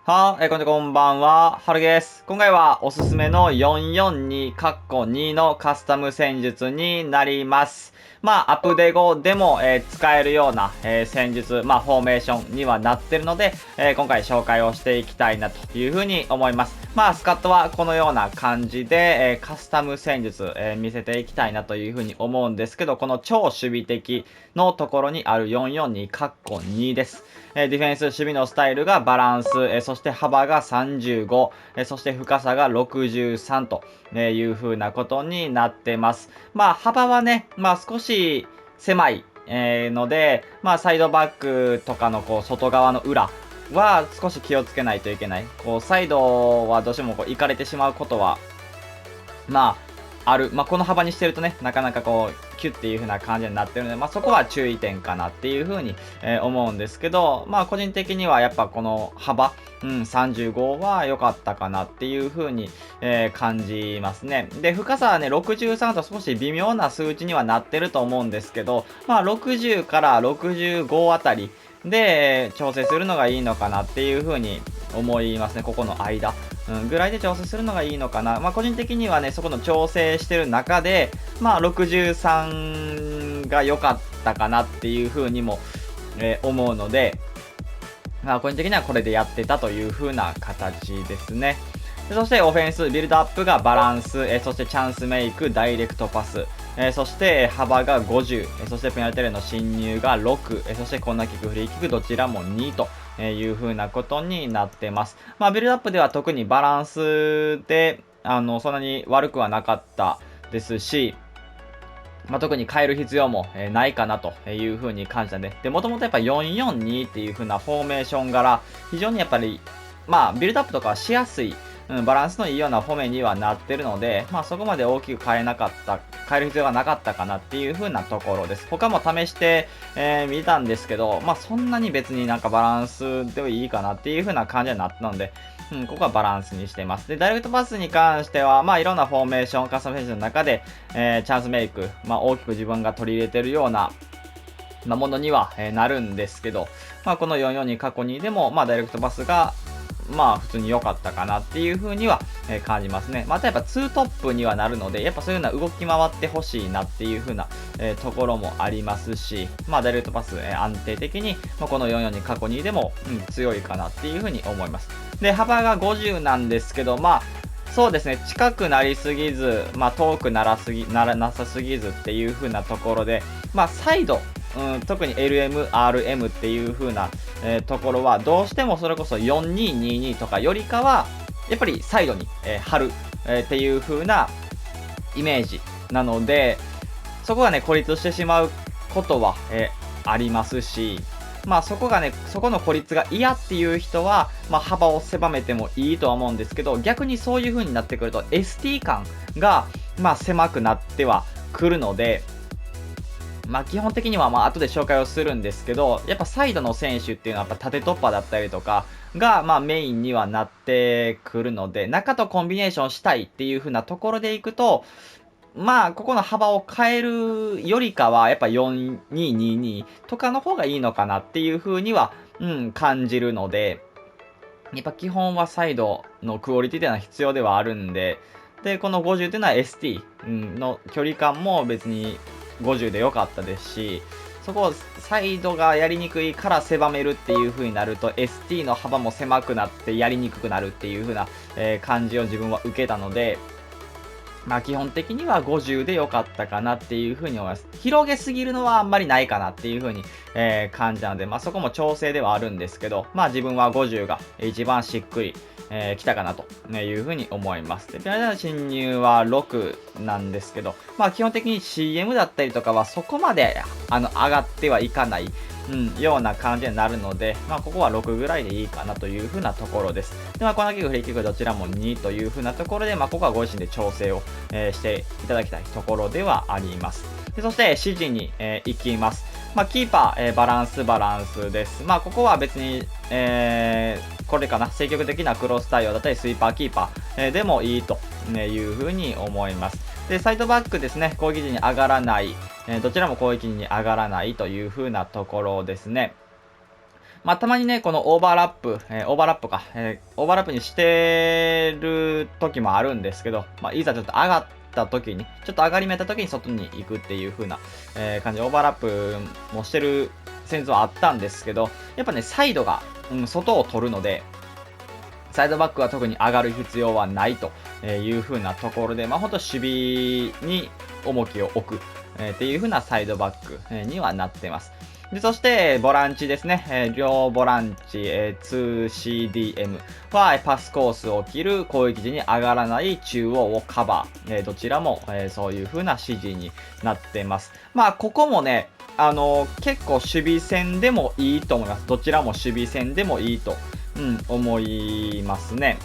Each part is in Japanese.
はーい、こんばんは。はるです。今回はおすすめの442のカスタム戦術になります。アップデ後でも、使えるような、戦術、フォーメーションにはなってるので、今回紹介をしていきたいなというふうに思います。スカットはこのような感じで、カスタム戦術、見せていきたいなというふうに思うんですけど、この超守備的のところにある442です。ディフェンス、守備のスタイルがバランス、そして幅が35、そして深さが63という風なことになってます。幅はね、少し狭い、ので、サイドバックとかのこう外側の裏は少し気をつけないといけない。こう、サイドはどうしてもこう行かれてしまうことはある。この幅にしてるとね、なかなかこう、キュッっていう風な感じになってるので、そこは注意点かなっていう風に、思うんですけど、個人的にはやっぱこの幅、35は良かったかなっていう風に、感じますね。で、深さはね、63と少し微妙な数値にはなってると思うんですけど、60から65あたりで調整するのがいいのかなっていう風に思いますね。ここの間。ぐらいで調整するのがいいのかな。個人的にはね、そこの調整してる中で、63が良かったかなっていう風にも、思うので、個人的にはこれでやってたという風な形ですね。でそしてオフェンス、ビルドアップがバランス、そしてチャンスメイク、ダイレクトパス、そして幅が50、そしてペナルティーエリアの侵入が6、そしてコーナーキック、フリーキックどちらも2という風なことになってます。ビルドアップでは特にバランスで、そんなに悪くはなかったですし、特に変える必要も、ないかなという風に感じたんで。で、もともとやっぱ442っていう風なフォーメーション柄、非常にやっぱり、ビルドアップとかはしやすい、バランスのいいようなフォメにはなってるので、そこまで大きく変える必要がなかったかなっていう風なところです。他も試して、みたんですけど、そんなに別になんかバランスでいいかなっていう風な感じになったので、ここはバランスにしています。で、ダイレクトパスに関しては、いろんなフォーメーション、カスタムフェーションの中で、チャンスメイク、大きく自分が取り入れてるような、ものには、なるんですけど、この44に過去にでも、ダイレクトパスが、普通に良かったかなっていう風には、感じますね。またやっぱ2トップにはなるので、やっぱそういうような動き回ってほしいなっていう風な、ところもありますし、ダイレクトパス、安定的に、この44に過去にでも、強いかなっていう風に思います。で、幅が50なんですけど、そうですね、近くなりすぎず、遠くならなさすぎずっていう風なところで、サイド、特に LM、RM っていう風な、ところは、どうしてもそれこそ4222とかよりかは、やっぱりサイドに、張る、っていう風なイメージなので、そこがね、孤立してしまうことは、ありますし、そこがね、そこの孤立が嫌っていう人は、幅を狭めてもいいとは思うんですけど、逆にそういう風になってくると、ST 感が、狭くなってはくるので、基本的には後で紹介をするんですけど、やっぱサイドの選手っていうのはやっぱ縦突破だったりとかが、メインにはなってくるので、中とコンビネーションしたいっていう風なところでいくと、ここの幅を変えるよりかは、やっぱ4222とかの方がいいのかなっていう風には、感じるので、やっぱ基本はサイドのクオリティっていうのは必要ではあるんで、で、この50っていうのは ST、の距離感も別に50で良かったですし、そこをサイドがやりにくいから狭めるっていう風になると ST の幅も狭くなってやりにくくなるっていう風な、感じを自分は受けたので、基本的には50で良かったかなっていう風に思います。広げすぎるのはあんまりないかなっていう風に、感じたので、そこも調整ではあるんですけど、自分は50が一番しっくり、来たかなという風に思います。で、ペナルティの侵入は6なんですけど、基本的に CM だったりとかはそこまで上がってはいかない。ような感じになるので、ここは6ぐらいでいいかなという風なところです。で、コーナーキック、フリーキックどちらも2という風なところで、ここはご自身で調整を、していただきたいところではあります。でそして、指示に、行きます。キーパー、バランスです。ここは別に、これかな、積極的なクロス対応だったり、スイーパーキーパー、でもいいという風に思います。で、サイドバックですね、攻撃時に上がらない、どちらも攻撃に上がらないという風なところですね。まあ、たまにね、このオーバーラップにしてる時もあるんですけど、まあ、いざちょっと上がった時に、ちょっと上がり目た時に外に行くっていう風な、感じでオーバーラップもしてる戦争はあったんですけど、やっぱね、サイドが、外を取るので、サイドバックは特に上がる必要はないという風なところで、まあ、ほんと守備に重きを置く、っていう風なサイドバック、にはなってます。で、そして、ボランチですね。両ボランチ、2CDM は、パスコースを切る、攻撃時に上がらない中央をカバー。どちらも、そういう風な指示になってます。まあ、ここもね、結構守備戦でもいいと思います。どちらも守備戦でもいいと、思いますね。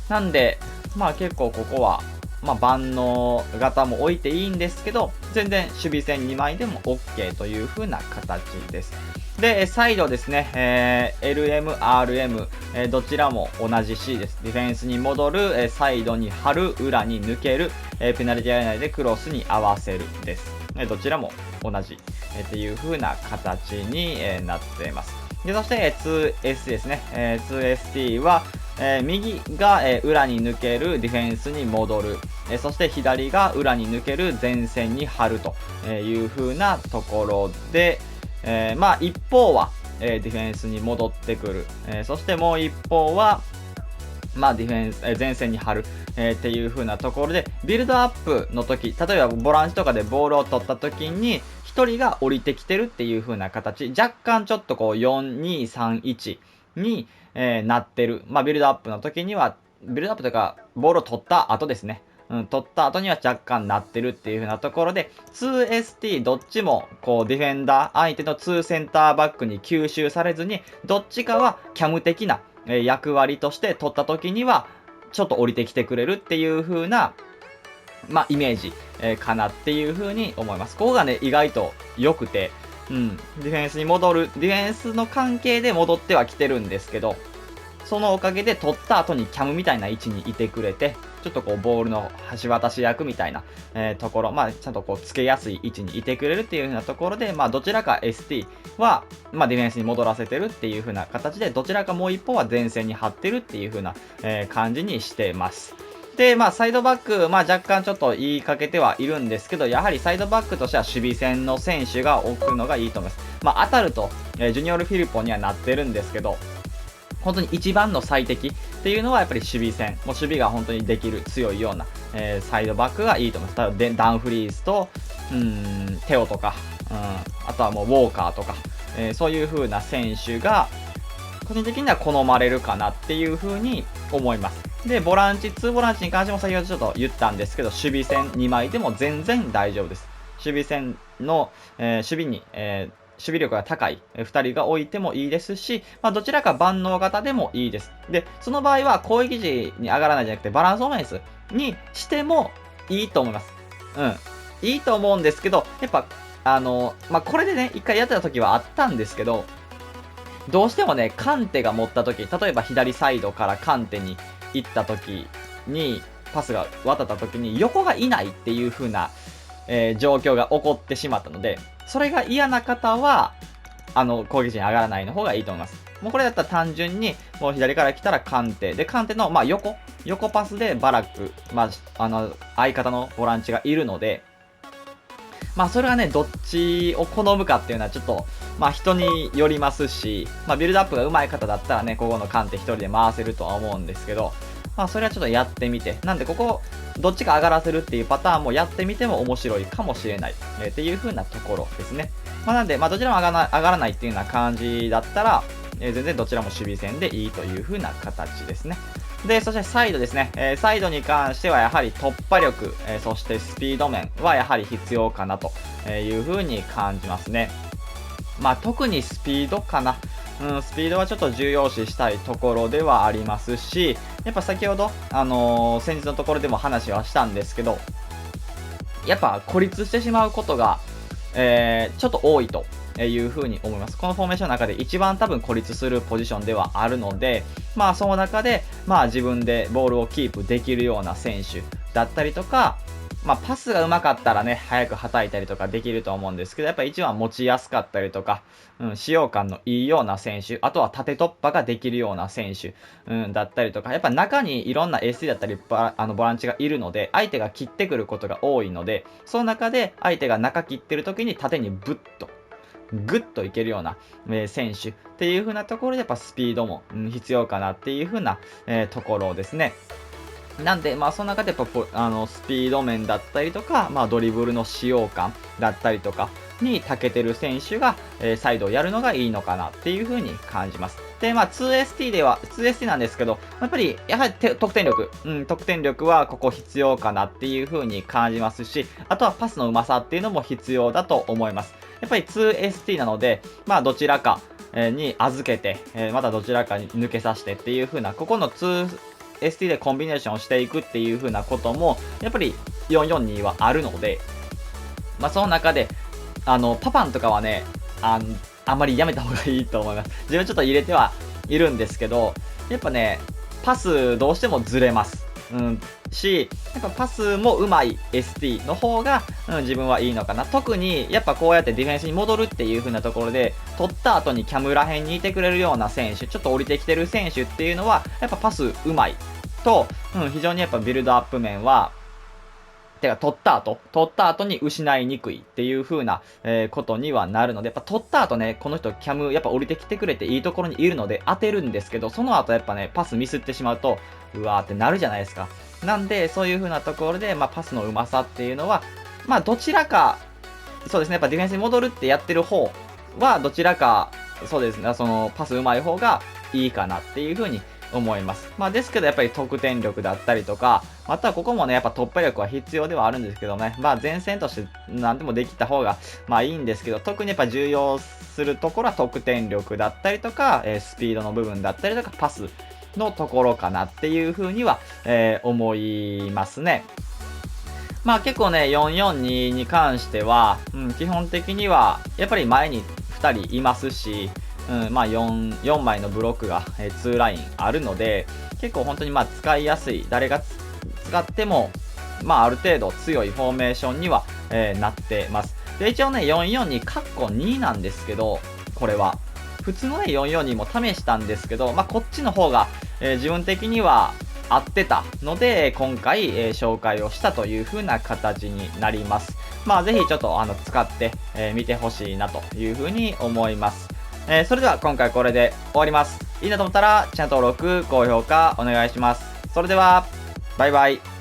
なんで、まあ結構ここは、まあ万能型も置いていいんですけど、全然守備線2枚でも OK という風な形です。で、サイドですね、LM、RM、どちらも同じ C です。ディフェンスに戻る、サイドに張る、裏に抜ける、ペナルティーエリア内でクロスに合わせるです。どちらも同じ、っていう風な形に、なっています。で、そして、2S ですね。2ST は、右が、裏に抜けるディフェンスに戻る。そして左が裏に抜ける前線に張るという風なところで、まあ一方は、ディフェンスに戻ってくる。そしてもう一方は、まあディフェンス、前線に張る、っていう風なところで、ビルドアップの時、例えばボランチとかでボールを取った時に、1人が降りてきてるっていう風な形、若干ちょっとこう4-2-3-1に、なってる。まあビルドアップの時には、ビルドアップというか、ボールを取った後ですね。取った後には若干なってるっていう風なところで、2ST どっちも、こう、ディフェンダー、相手の2センターバックに吸収されずに、どっちかはキャム的な、役割として取った時には、ちょっと降りてきてくれるっていう風な、まあ、イメージ、かなっていう風に思います。ここがね、意外と良くて、ディフェンスに戻る、ディフェンスの関係で戻ってはきてるんですけど、そのおかげで取った後にキャムみたいな位置にいてくれて、ちょっとこうボールの橋渡し役みたいな、ところ、まあちゃんとこうつけやすい位置にいてくれるっていう風なところで、まあどちらか ST は、まあディフェンスに戻らせてるっていう風な形で、どちらかもう一方は前線に張ってるっていう風な、感じにしてます。で、まあサイドバック、まあ若干ちょっと言いかけてはいるんですけど、やはりサイドバックとしては守備線の選手が置くのがいいと思います。まあ当たると、ジュニオール・フィリポにはなってるんですけど、本当に一番の最適っていうのはやっぱり守備線。もう守備が本当にできる強いような、サイドバックがいいと思います。でダンフリースと、テオとか、あとはもうウォーカーとか、そういう風な選手が個人的には好まれるかなっていう風に思います。で、ボランチ、2ボランチに関しても先ほどちょっと言ったんですけど、守備線2枚でも全然大丈夫です。守備線の、守備に、守備力が高い2人が置いてもいいですし、まあ、どちらか万能型でもいいです。で、その場合は攻撃時に上がらないじゃなくて、バランスオフェンスにしてもいいと思います。いいと思うんですけど、やっぱ、まあ、これでね、一回やってた時はあったんですけど、どうしてもね、カンテが持った時、例えば左サイドからカンテに行った時に、パスが渡った時に横がいないっていう風な、状況が起こってしまったので、それが嫌な方は、攻撃陣上がらないの方がいいと思います。もうこれだったら単純に、もう左から来たらカンテ。で、カンテの、まあ、横パスでバラック、まあ、相方のボランチがいるので、まあ、それはね、どっちを好むかっていうのはちょっと、まあ、人によりますし、まあ、ビルドアップが上手い方だったらね、ここのカンテ一人で回せるとは思うんですけど、まあ、それはちょっとやってみて。なんで、ここ、どっちか上がらせるっていうパターンもやってみても面白いかもしれない、っていう風なところですね。まあ、なんで、まあ、どちらも上がらないっていうような感じだったら、全然どちらも守備戦でいいという風な形ですね。で、そしてサイドですね。サイドに関してはやはり突破力、そしてスピード面はやはり必要かなという風に感じますね。まあ、特にスピードかな。スピードはちょっと重要視したいところではありますし、やっぱ先ほど、先日のところでも話はしたんですけど、やっぱ孤立してしまうことが、ちょっと多いというふうに思います。このフォーメーションの中で一番多分孤立するポジションではあるので、まあその中で、まあ自分でボールをキープできるような選手だったりとか、まあ、パスが上手かったらね、早く叩いたりとかできると思うんですけど、やっぱ一番持ちやすかったりとか、使用感のいいような選手、あとは縦突破ができるような選手、だったりとか、やっぱ中にいろんな SC だったり、ボランチがいるので、相手が切ってくることが多いので、その中で相手が中切ってる時に縦にグッといけるような、選手っていう風なところでやっぱスピードも、必要かなっていう風な、ところですね。なんで、まあ、その中でやっぱスピード面だったりとか、まあ、ドリブルの使用感だったりとかに長けてる選手が、サイドをやるのがいいのかなっていう風に感じます。で、まあ、2ST なんですけど、やはり得点力、得点力はここ必要かなっていう風に感じますし、あとはパスのうまさっていうのも必要だと思います。やっぱり 2ST なので、まあ、どちらかに預けて、またどちらかに抜けさせてっていう風な、ここの2ST でコンビネーションをしていくっていう風なことも、やっぱり442はあるので、まあ、その中で、パパンとかはね、あんまりやめた方がいいと思います。自分ちょっと入れてはいるんですけど、やっぱね、パスどうしてもずれます。やっぱパスも上手い ST の方が、自分はいいのかな。特に、やっぱこうやってディフェンスに戻るっていう風なところで、取った後にキャムら辺にいてくれるような選手、ちょっと降りてきてる選手っていうのは、やっぱパス上手いと、非常にやっぱビルドアップ面は、取った後に失いにくいっていう風な、ことにはなるので、やっぱ取った後ね、この人キャムやっぱ降りてきてくれていいところにいるので当てるんですけど、その後やっぱね、パスミスってしまうと、うわーってなるじゃないですか。なんで、そういう風なところで、まあ、パスのうまさっていうのは、まあ、どちらか、そうですね、やっぱディフェンスに戻るってやってる方は、どちらか、そうですね、その、パスうまい方がいいかなっていう風に思います。まあ、ですけど、やっぱり得点力だったりとか、またはここもね、やっぱ突破力は必要ではあるんですけどね、まあ、前線として何でもできた方が、まあいいんですけど、特にやっぱ重要するところは得点力だったりとか、スピードの部分だったりとか、パスのところかなっていう風には、思いますね。まあ結構ね、442に関しては、基本的には、やっぱり前に2人いますし、まあ4枚のブロックが、2ラインあるので、結構本当にまあ使いやすい、誰が使っても、まあある程度強いフォーメーションには、なってます。で、一応ね、442カッコ2なんですけど、これは。普通のね、442も試したんですけど、まあこっちの方が、自分的には合ってたので、今回、紹介をしたという風な形になります。まあぜひちょっと使ってみてほしいなという風に思います。それでは今回これで終わります。いいなと思ったらチャンネル登録、高評価お願いします。それでは、バイバイ。